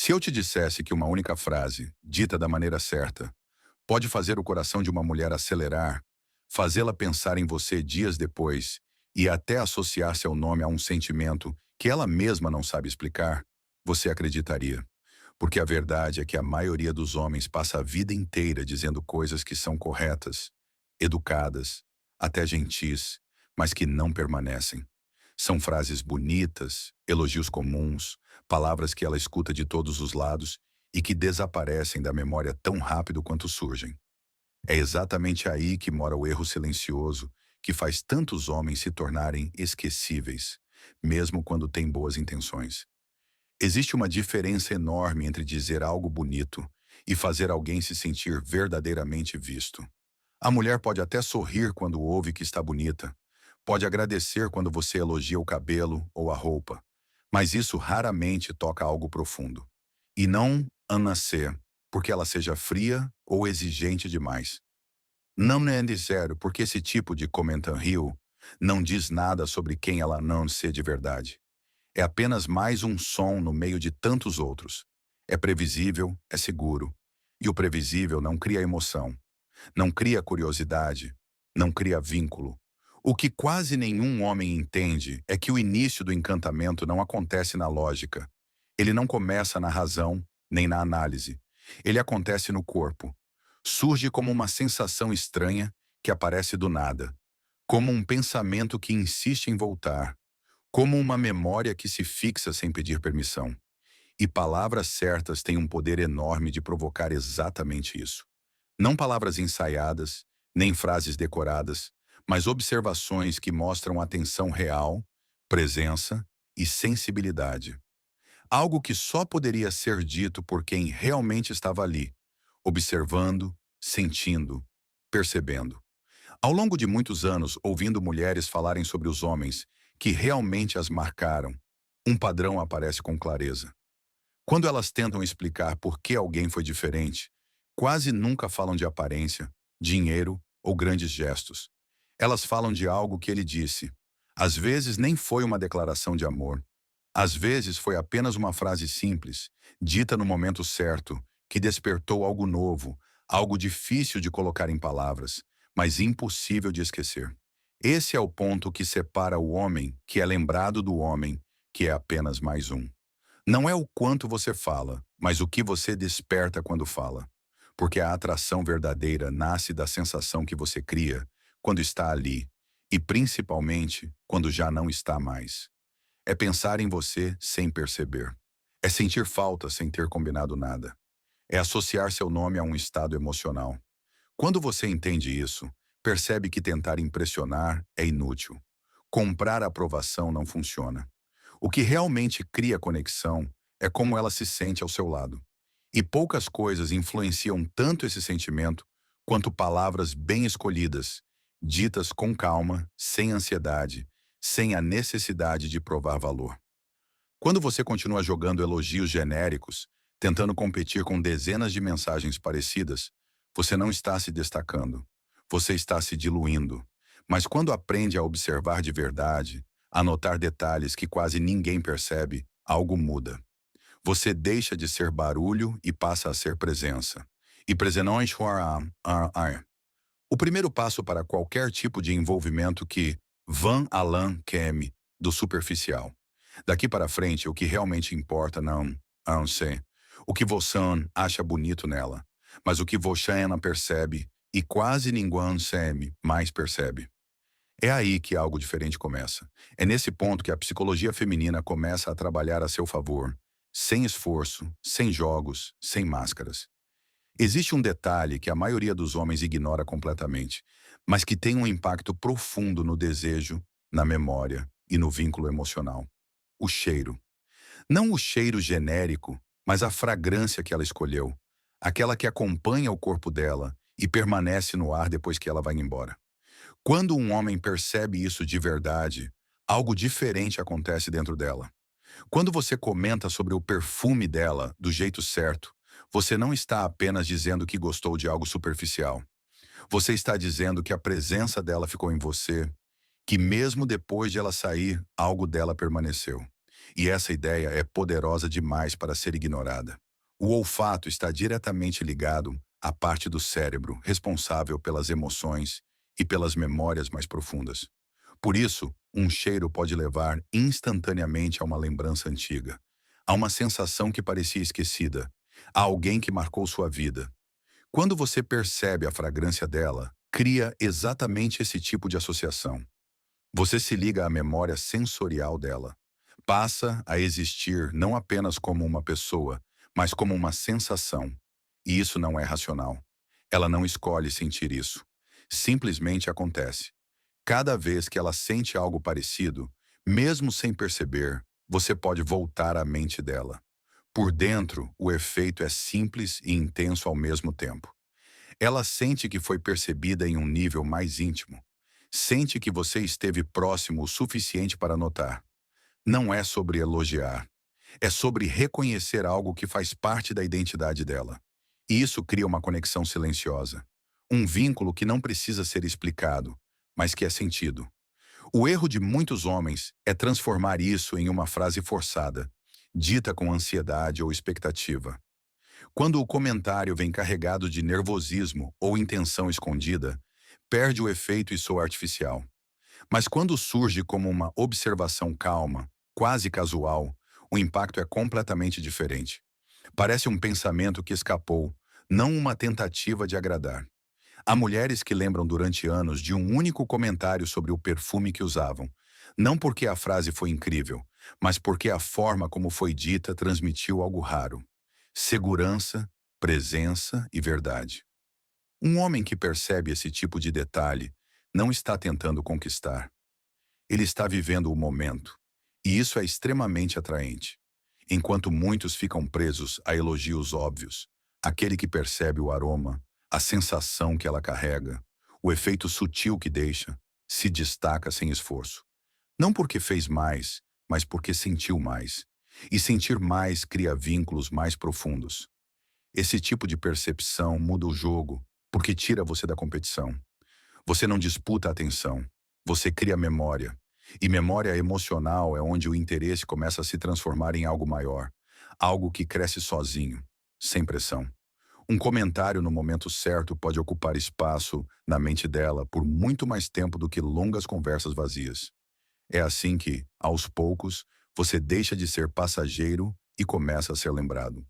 Se eu te dissesse que uma única frase, dita da maneira certa, pode fazer o coração de uma mulher acelerar, fazê-la pensar em você dias depois e até associar seu nome a um sentimento que ela mesma não sabe explicar, você acreditaria. Porque a verdade é que a maioria dos homens passa a vida inteira dizendo coisas que são corretas, educadas, até gentis, mas que não permanecem. São frases bonitas, elogios comuns, palavras que ela escuta de todos os lados e que desaparecem da memória tão rápido quanto surgem. É exatamente aí que mora o erro silencioso que faz tantos homens se tornarem esquecíveis, mesmo quando têm boas intenções. Existe uma diferença enorme entre dizer algo bonito e fazer alguém se sentir verdadeiramente visto. A mulher pode até sorrir quando ouve que está bonita, pode agradecer quando você elogia o cabelo ou a roupa, mas isso raramente toca algo profundo. E não a nascer, porque ela seja fria ou exigente demais. Não é de zero, porque esse tipo de comentário não diz nada sobre quem ela não ser de verdade. É apenas mais um som no meio de tantos outros. É previsível, é seguro. E o previsível não cria emoção, não cria curiosidade, não cria vínculo. O que quase nenhum homem entende é que o início do encantamento não acontece na lógica. Ele não começa na razão, nem na análise. Ele acontece no corpo. Surge como uma sensação estranha que aparece do nada, como um pensamento que insiste em voltar, como uma memória que se fixa sem pedir permissão. E palavras certas têm um poder enorme de provocar exatamente isso. Não palavras ensaiadas, nem frases decoradas, mas observações que mostram atenção real, presença e sensibilidade. Algo que só poderia ser dito por quem realmente estava ali, observando, sentindo, percebendo. Ao longo de muitos anos, ouvindo mulheres falarem sobre os homens que realmente as marcaram, um padrão aparece com clareza. Quando elas tentam explicar por que alguém foi diferente, quase nunca falam de aparência, dinheiro ou grandes gestos. Elas falam de algo que ele disse. Às vezes nem foi uma declaração de amor. Às vezes foi apenas uma frase simples, dita no momento certo, que despertou algo novo, algo difícil de colocar em palavras, mas impossível de esquecer. Esse é o ponto que separa o homem, que é lembrado do homem, que é apenas mais um. Não é o quanto você fala, mas o que você desperta quando fala. Porque a atração verdadeira nasce da sensação que você cria quando está ali, e principalmente quando já não está mais. É pensar em você sem perceber. É sentir falta sem ter combinado nada. É associar seu nome a um estado emocional. Quando você entende isso, percebe que tentar impressionar é inútil. Comprar aprovação não funciona. O que realmente cria conexão é como ela se sente ao seu lado. E poucas coisas influenciam tanto esse sentimento quanto palavras bem escolhidas, ditas com calma, sem ansiedade, sem a necessidade de provar valor. Quando você continua jogando elogios genéricos, tentando competir com dezenas de mensagens parecidas, você não está se destacando. Você está se diluindo. Mas quando aprende a observar de verdade, a notar detalhes que quase ninguém percebe, algo muda. Você deixa de ser barulho e passa a ser presença. E presenções. O primeiro passo para qualquer tipo de envolvimento que Van Alan queime do superficial. Daqui para frente, o que realmente importa não sei, o que você acha bonito nela, mas o que você não percebe e quase ninguém mais percebe. É aí que algo diferente começa. É nesse ponto que a psicologia feminina começa a trabalhar a seu favor, sem esforço, sem jogos, sem máscaras. Existe um detalhe que a maioria dos homens ignora completamente, mas que tem um impacto profundo no desejo, na memória e no vínculo emocional. O cheiro. Não o cheiro genérico, mas a fragrância que ela escolheu, aquela que acompanha o corpo dela e permanece no ar depois que ela vai embora. Quando um homem percebe isso de verdade, algo diferente acontece dentro dela. Quando você comenta sobre o perfume dela do jeito certo, você não está apenas dizendo que gostou de algo superficial. Você está dizendo que a presença dela ficou em você, que mesmo depois de ela sair, algo dela permaneceu. E essa ideia é poderosa demais para ser ignorada. O olfato está diretamente ligado à parte do cérebro responsável pelas emoções e pelas memórias mais profundas. Por isso, um cheiro pode levar instantaneamente a uma lembrança antiga, a uma sensação que parecia esquecida, a alguém que marcou sua vida. Quando você percebe a fragrância dela, cria exatamente esse tipo de associação. Você se liga à memória sensorial dela. Passa a existir não apenas como uma pessoa, mas como uma sensação. E isso não é racional. Ela não escolhe sentir isso. Simplesmente acontece. Cada vez que ela sente algo parecido, mesmo sem perceber, você pode voltar à mente dela. Por dentro, o efeito é simples e intenso ao mesmo tempo. Ela sente que foi percebida em um nível mais íntimo. Sente que você esteve próximo o suficiente para notar. Não é sobre elogiar. É sobre reconhecer algo que faz parte da identidade dela. E isso cria uma conexão silenciosa. Um vínculo que não precisa ser explicado, mas que é sentido. O erro de muitos homens é transformar isso em uma frase forçada, dita com ansiedade ou expectativa. Quando o comentário vem carregado de nervosismo ou intenção escondida, perde o efeito e soa artificial. Mas quando surge como uma observação calma, quase casual, o impacto é completamente diferente. Parece um pensamento que escapou, não uma tentativa de agradar. Há mulheres que lembram durante anos de um único comentário sobre o perfume que usavam, não porque a frase foi incrível, mas porque a forma como foi dita transmitiu algo raro: segurança, presença e verdade. Um homem que percebe esse tipo de detalhe não está tentando conquistar. Ele está vivendo o momento. E isso é extremamente atraente. Enquanto muitos ficam presos a elogios óbvios, aquele que percebe o aroma, a sensação que ela carrega, o efeito sutil que deixa, se destaca sem esforço. Não porque fez mais, mas porque sentiu mais. E sentir mais cria vínculos mais profundos. Esse tipo de percepção muda o jogo, porque tira você da competição. Você não disputa a atenção, você cria memória. E memória emocional é onde o interesse começa a se transformar em algo maior, algo que cresce sozinho, sem pressão. Um comentário no momento certo pode ocupar espaço na mente dela por muito mais tempo do que longas conversas vazias. É assim que, aos poucos, você deixa de ser passageiro e começa a ser lembrado.